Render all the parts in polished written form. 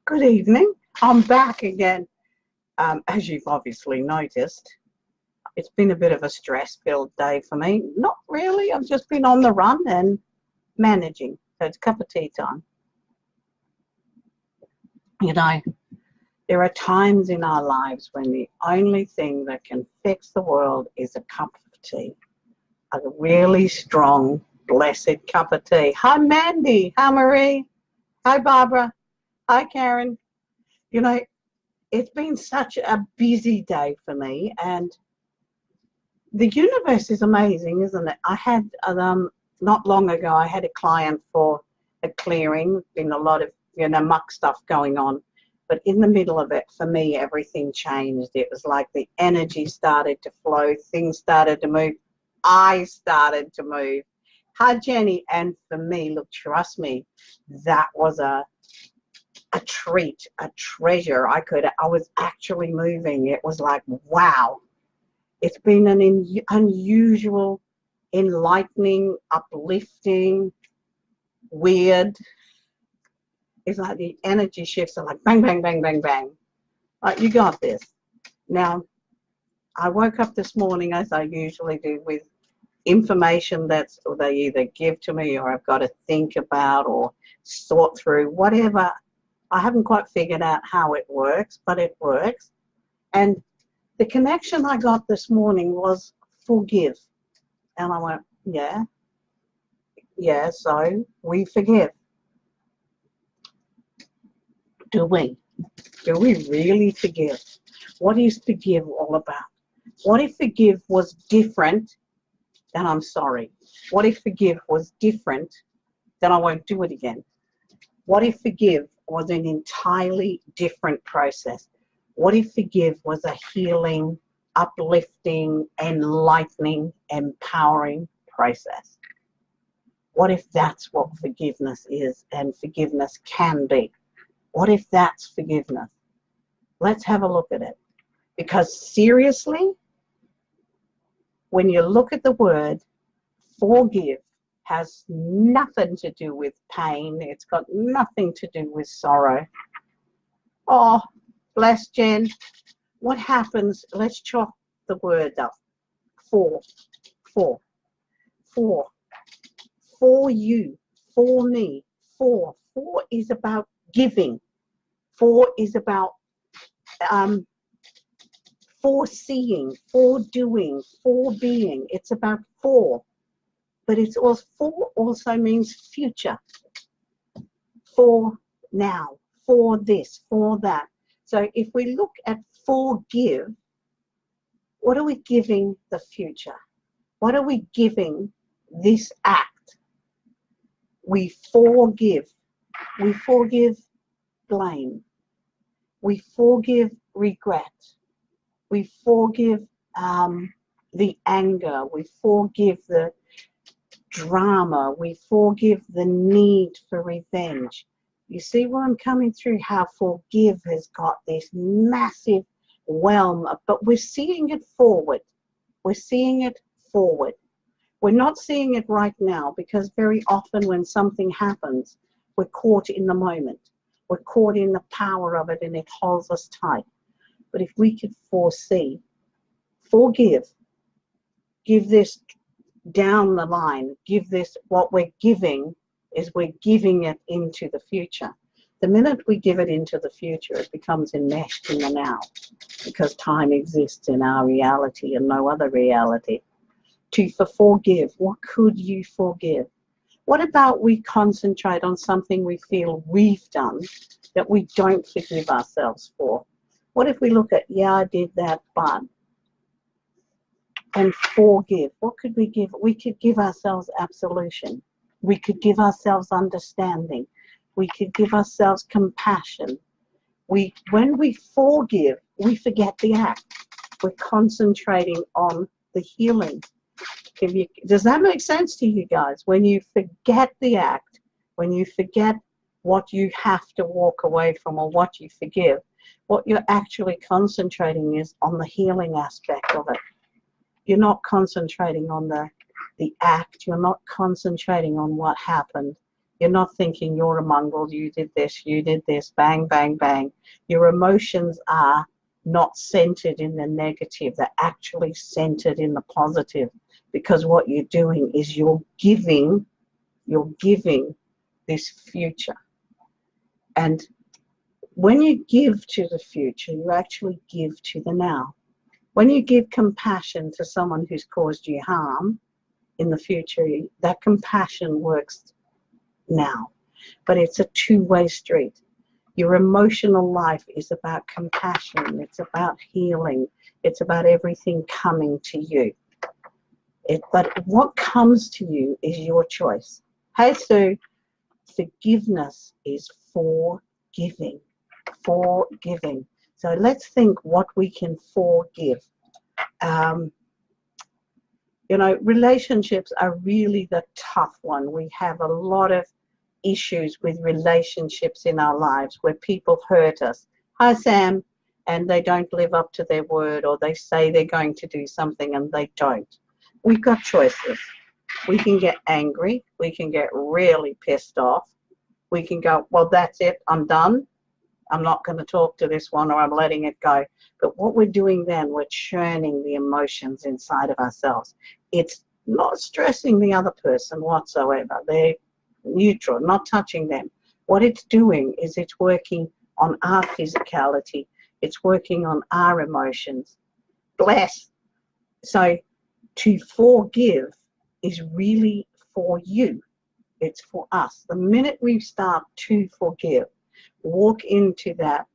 Good evening. I'm back again. As you've obviously noticed, it's been a bit of a stress-filled day for me. Not really. I've just been on the run and managing. So it's cup of tea time. You know, there are times in our lives when the only thing that can fix the world is a cup of tea. A really strong, blessed cup of tea. Hi, Mandy. Hi, Marie. Hi, Barbara. Hi, Karen. You know, it's been such a busy day for me, and the universe is amazing, isn't it? I had, not long ago, I had a client for a clearing, been a lot of, muck stuff going on, but in the middle of it, for me, everything changed. It was like the energy started to flow, things started to move, I started to move. Hi, Jenny, and for me, look, trust me, that was a treat, a treasure. I was actually moving. It was like, wow. It's been an unusual, enlightening, uplifting, weird. It's like the energy shifts are like bang, bang, bang, bang, bang. Like, you got this. Now, I woke up this morning, as I usually do, with information or they either give to me or I've got to think about or sort through, whatever. I haven't quite figured out how it works, but it works. And the connection I got this morning was forgive. And I went, yeah, so we forgive. Do we? Do we really forgive? What is forgive all about? What if forgive was different than I'm sorry? What if forgive was different than I won't do it again? What if forgive was an entirely different process? What if forgive was a healing, uplifting, enlightening, empowering process? What if that's what forgiveness is and forgiveness can be? What if that's forgiveness? Let's have a look at it. Because seriously, when you look at the word forgive, has nothing to do with pain. It's got nothing to do with sorrow. Oh, bless Jen. What happens? Let's chop the word up. For you, for me, for is about giving. For is about foreseeing, for doing, for being. It's about for. But it's also, for also means future. For now, for this, for that. So if we look at forgive, what are we giving the future? What are we giving this act? We forgive. We forgive blame. We forgive regret. We forgive the anger. We forgive the drama. We forgive the need for revenge. You see where I'm coming through? How forgive has got this massive realm, but we're seeing it forward. We're seeing it forward. We're not seeing it right now because very often when something happens, we're caught in the moment. We're caught in the power of it and it holds us tight. But if we could foresee, forgive, give this down the line, give this, what we're giving is we're giving it into the future. The minute we give it into the future, it becomes enmeshed in the now because time exists in our reality and no other reality. To forgive, what could you forgive? What about we concentrate on something we feel we've done that we don't forgive ourselves for? What if we look at, yeah, I did that, but, and forgive. What could we give? We could give ourselves absolution. We could give ourselves understanding. We could give ourselves compassion. When we forgive, we forget the act. We're concentrating on the healing. Does that make sense to you guys? When you forget the act, when you forget what you have to walk away from or what you forgive, what you're actually concentrating is on the healing aspect of it. You're not concentrating on the act. You're not concentrating on what happened. You're not thinking you're a mongrel, you did this, bang, bang, bang. Your emotions are not centered in the negative, they're actually centered in the positive, because what you're doing is you're giving this future. And when you give to the future, you actually give to the now. When you give compassion to someone who's caused you harm in the future, that compassion works now. But it's a two-way street. Your emotional life is about compassion. It's about healing. It's about everything coming to you. But what comes to you is your choice. Hey, Sue, forgiveness is forgiving. Forgiving. So let's think what we can forgive. You know, relationships are really the tough one. We have a lot of issues with relationships in our lives where people hurt us. Hi, Sam. And they don't live up to their word, or they say they're going to do something and they don't. We've got choices. We can get angry. We can get really pissed off. We can go, well, that's it. I'm done. I'm not going to talk to this one, or I'm letting it go. But what we're doing then, we're churning the emotions inside of ourselves. It's not stressing the other person whatsoever. They're neutral, not touching them. What it's doing is it's working on our physicality. It's working on our emotions. Bless. So to forgive is really for you. It's for us. The minute we start to forgive, walk into that,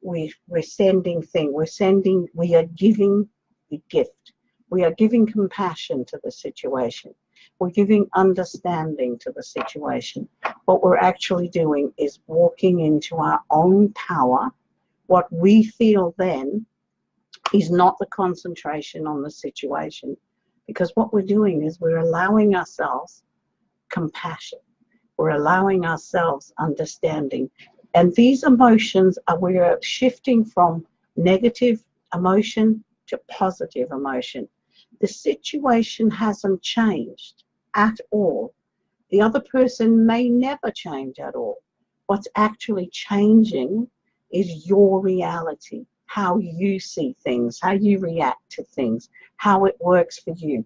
we're sending thing. We are giving the gift. We are giving compassion to the situation. We're giving understanding to the situation. What we're actually doing is walking into our own power. What we feel then is not the concentration on the situation, because what we're doing is we're allowing ourselves compassion. We're allowing ourselves understanding. And these emotions we're shifting from negative emotion to positive emotion. The situation hasn't changed at all. The other person may never change at all. What's actually changing is your reality, how you see things, how you react to things, how it works for you.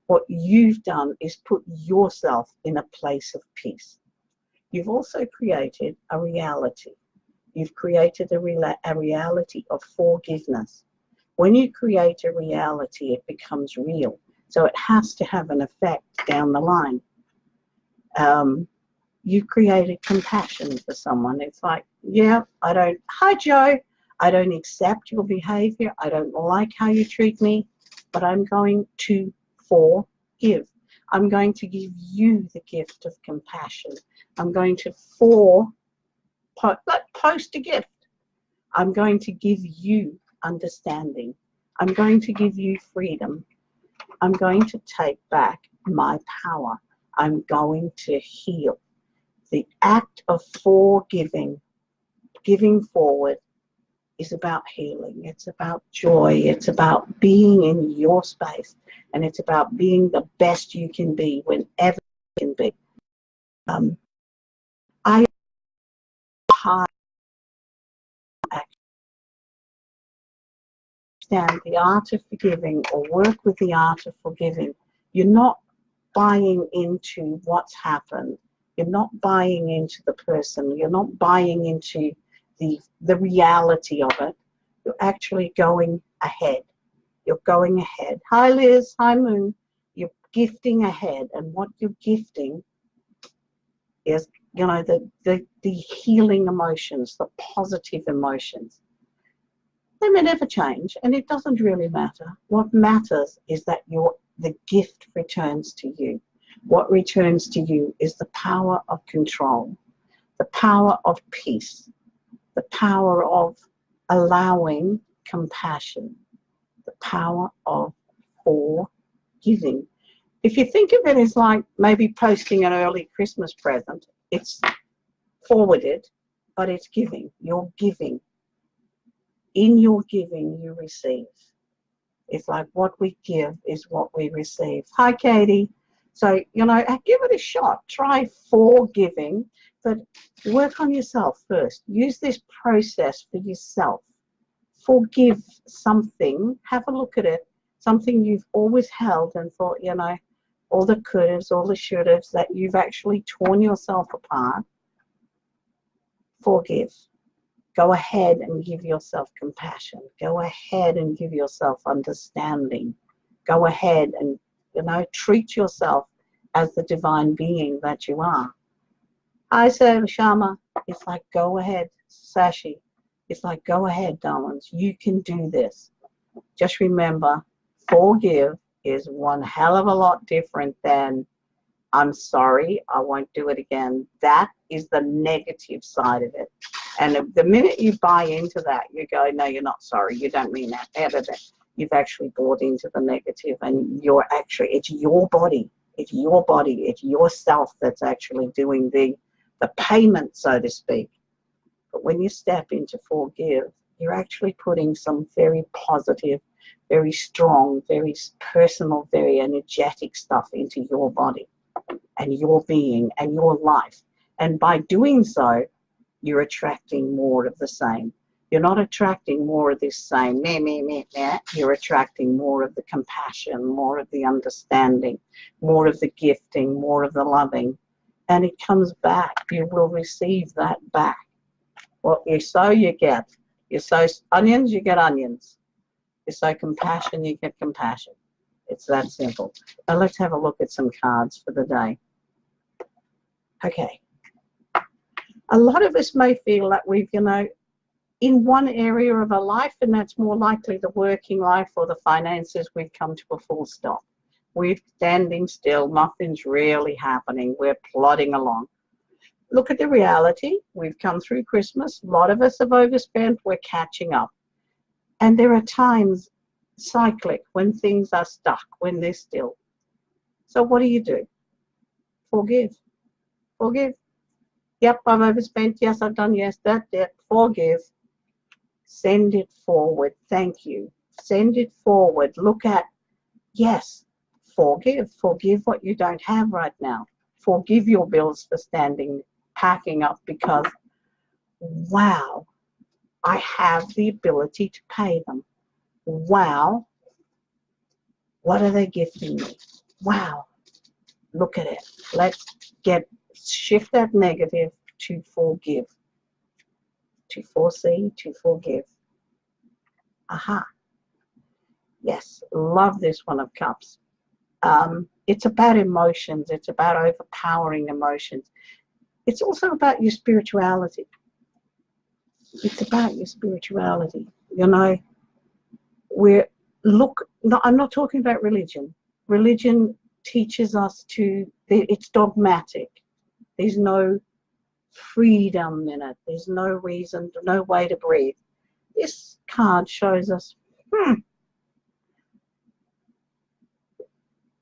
What you've done is put yourself in a place of peace. You've also created a reality. You've created a reality of forgiveness. When you create a reality, it becomes real. So it has to have an effect down the line. You created compassion for someone. It's like, yeah, hi Joe, I don't accept your behavior. I don't like how you treat me, but I'm going to forgive. I'm going to give you the gift of compassion. I'm going to post a gift. I'm going to give you understanding. I'm going to give you freedom. I'm going to take back my power. I'm going to heal. The act of forgiving, giving forward, is about healing. It's about joy. It's about being in your space. And it's about being the best you can be whenever you can be. I understand the art of forgiving, or work with the art of forgiving. You're not buying into what's happened. You're not buying into the person. You're not buying into the reality of it. You're actually going ahead. You're going ahead. Hi Liz, hi Moon. You're gifting ahead, and what you're gifting is, you know, the healing emotions, the positive emotions. They may never change, and it doesn't really matter. What matters is that the gift returns to you. What returns to you is the power of control, the power of peace, the power of allowing compassion, the power of forgiving. If you think of it as like maybe posting an early Christmas present, it's forwarded, but it's giving. You're giving. In your giving, you receive. It's like what we give is what we receive. Hi, Katie. So, you know, give it a shot. Try forgiving, but work on yourself first. Use this process for yourself. Forgive something. Have a look at it. Something you've always held and thought, you know, all the could-haves, all the should-haves, that you've actually torn yourself apart. Forgive. Go ahead and give yourself compassion. Go ahead and give yourself understanding. Go ahead and, you know, treat yourself as the divine being that you are. I say, Shama, it's like, go ahead. Sashi, it's like, go ahead, darlings. You can do this. Just remember, forgive is one hell of a lot different than I'm sorry, I won't do it again. That is the negative side of it. And the minute you buy into that, you go, no, you're not sorry. You don't mean that. You've actually bought into the negative, and you're actually, it's your body. It's your body. It's yourself that's actually doing the payment, so to speak. But when you step into forgive, you're actually putting some very positive, very strong, very personal, very energetic stuff into your body and your being and your life. And by doing so, you're attracting more of the same. You're not attracting more of this same, meh, meh, meh, meh. You're attracting more of the compassion, more of the understanding, more of the gifting, more of the loving. And it comes back. You will receive that back. What you sow, you get. You sow onions, you get onions. You sow compassion, you get compassion. It's that simple. Now let's have a look at some cards for the day. Okay. A lot of us may feel that we've, you know, in one area of our life, and that's more likely the working life or the finances, we've come to a full stop. We're standing still. Nothing's really happening. We're plodding along. Look at the reality. We've come through Christmas. A lot of us have overspent. We're catching up. And there are times, cyclic, when things are stuck, when they're still. So what do? Forgive. Forgive. Yep, I've overspent. Yes, I've done. Yes, that. Forgive. Send it forward. Thank you. Send it forward. Look at, yes, forgive. Forgive what you don't have right now. Forgive your bills for packing up, because, wow, I have the ability to pay them. Wow, what are they gifting me? Wow, look at it. Let's shift that negative to forgive. To foresee, to forgive. Aha. Yes, love this One of Cups. It's about emotions. It's about overpowering emotions. It's also about your spirituality. It's about your spirituality. You know, I'm not talking about religion. Religion teaches us it's dogmatic. There's no freedom in it. There's no reason, no way to breathe. This card shows us,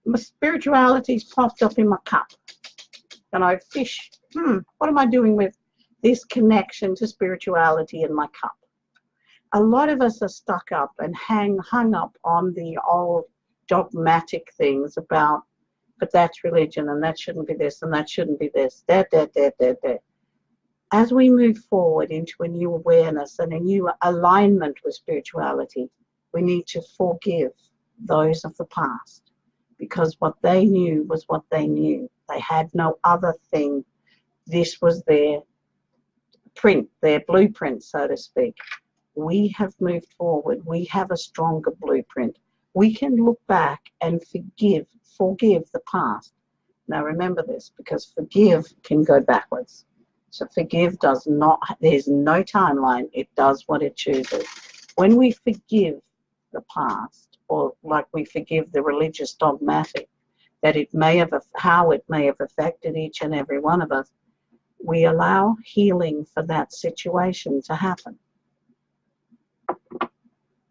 my spirituality's popped up in my cup. And I fish, what am I doing with this connection to spirituality in my cup? A lot of us are stuck up and hung up on the old dogmatic things about, but that's religion, and that shouldn't be this, and that shouldn't be this, that. As we move forward into a new awareness and a new alignment with spirituality, we need to forgive those of the past, because what they knew was what they knew. They had no other thing. This was their print, their blueprint, so to speak. We have moved forward. We have a stronger blueprint. We can look back and forgive the past. Now remember this, because forgive can go backwards. So forgive does not, there's no timeline. It does what it chooses. When we forgive the past, or like we forgive the religious dogmatic, that how it may have affected each and every one of us, we allow healing for that situation to happen.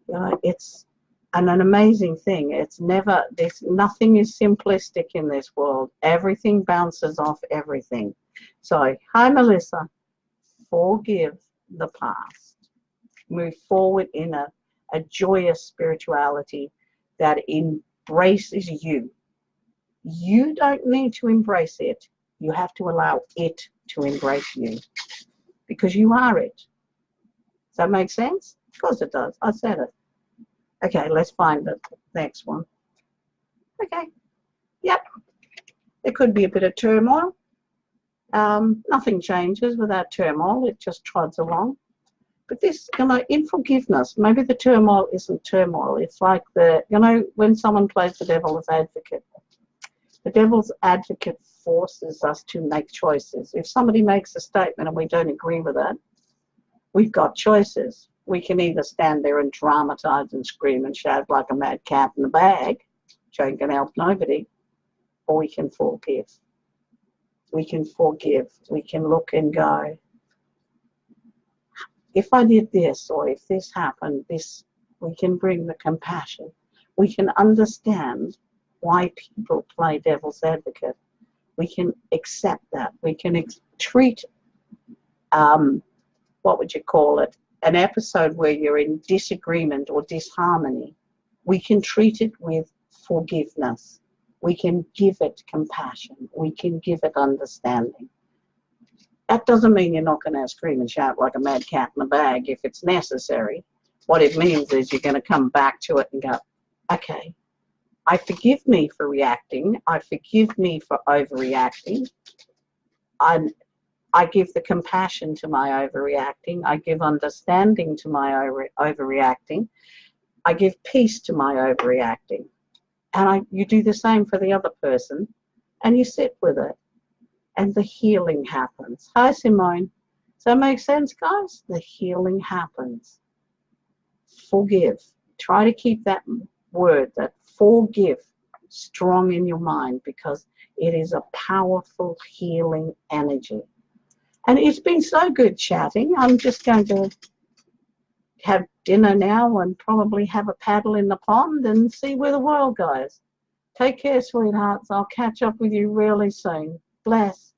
You know, it's an amazing thing. Nothing is simplistic in this world. Everything bounces off everything. So, hi Melissa, forgive the past. Move forward in a joyous spirituality that embraces you. You don't need to embrace it. You have to allow it to embrace you, because you are it. Does that make sense? Of course it does. I said it. Okay, let's find the next one. Okay. Yep. There could be a bit of turmoil. Nothing changes without turmoil. It just trods along. But this, in forgiveness, maybe the turmoil isn't turmoil. It's like when someone plays the devil's advocate. The devil's advocate forces us to make choices. If somebody makes a statement and we don't agree with it, we've got choices. We can either stand there and dramatize and scream and shout like a mad cat in the bag, which ain't going to help nobody, or we can forgive. We can forgive. We can look and go, if I did this, or if this happened, we can bring the compassion. We can understand why people play devil's advocate. We can accept that. We can treat, what would you call it, an episode where you're in disagreement or disharmony. We can treat it with forgiveness. We can give it compassion. We can give it understanding. That doesn't mean you're not going to scream and shout like a mad cat in the bag if it's necessary. What it means is you're going to come back to it and go, okay, I forgive me for reacting. I forgive me for overreacting. I give the compassion to my overreacting. I give understanding to my overreacting. I give peace to my overreacting. And you do the same for the other person, and you sit with it. And the healing happens. Hi, Simone. Does that make sense, guys? The healing happens. Forgive. Try to keep that word, that forgive, strong in your mind, because it is a powerful healing energy. And it's been so good chatting. I'm just going to have dinner now and probably have a paddle in the pond and see where the world goes. Take care, sweethearts. I'll catch up with you really soon. Bless.